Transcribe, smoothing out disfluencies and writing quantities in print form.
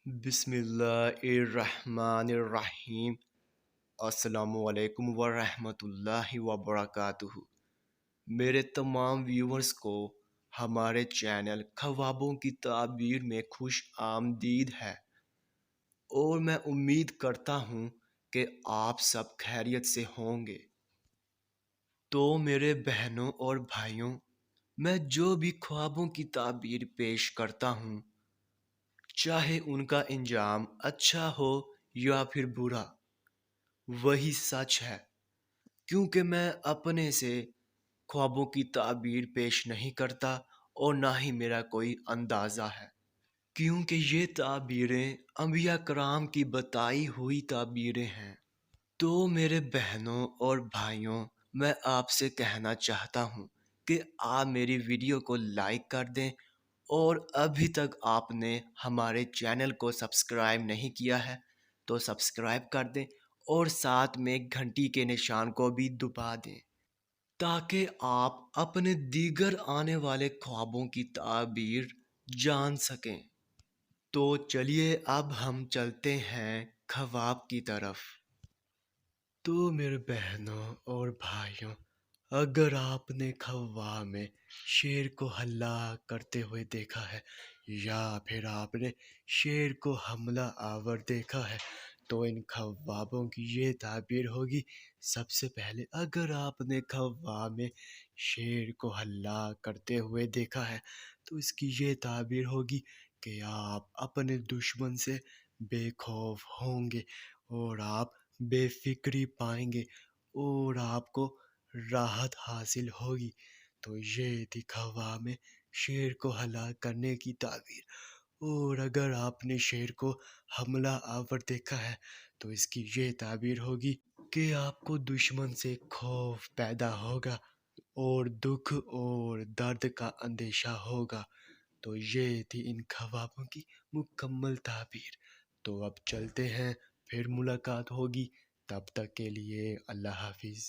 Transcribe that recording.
बिस्मिल्लाहिर्रहमानिर्रहीम। अस्सलामु अलैकुम वरहमतुल्लाहि वबरकातुहू। मेरे तमाम व्यूवर्स को हमारे चैनल ख्वाबों की ताबीर में खुश आमदीद है और मैं उम्मीद करता हूँ कि आप सब खैरियत से होंगे। तो मेरे बहनों और भाइयों, मैं जो भी ख्वाबों की ताबीर पेश करता हूँ, चाहे उनका इंजाम अच्छा हो या फिर बुरा, वही सच है। क्योंकि मैं अपने से ख्वाबों की ताबीर पेश नहीं करता और ना ही मेरा कोई अंदाज़ा है, क्योंकि ये ताबीरें अंबिया कराम की बताई हुई ताबीरें हैं। तो मेरे बहनों और भाइयों, मैं आपसे कहना चाहता हूँ कि आप मेरी वीडियो को लाइक कर दें और अभी तक आपने हमारे चैनल को सब्सक्राइब नहीं किया है तो सब्सक्राइब कर दें और साथ में घंटी के निशान को भी दबा दें, ताकि आप अपने दीगर आने वाले ख्वाबों की ताबीर जान सकें। तो चलिए अब हम चलते हैं ख्वाब की तरफ। तो मेरे बहनों और भाइयों, अगर आपने ख्वाब में शेर को हल्ला करते हुए देखा है या फिर आपने शेर को हमला आवर देखा है, तो इन ख्वाबों की ये ताबीर होगी। सबसे पहले, अगर आपने ख्वाब में शेर को हल्ला करते हुए देखा है तो इसकी ये ताबीर होगी कि आप अपने दुश्मन से बेखौफ होंगे और आप बेफिक्री पाएंगे और आपको राहत हासिल होगी। तो ये थी ख्वाब में शेर को हलाक करने की ताबीर। और अगर आपने शेर को हमला आवर देखा है तो इसकी ये ताबीर होगी कि आपको दुश्मन से खौफ पैदा होगा और दुख और दर्द का अंदेशा होगा। तो ये थी इन ख्वाबों की मुकम्मल ताबीर। तो अब चलते हैं, फिर मुलाकात होगी। तब तक के लिए अल्लाह हाफिज़।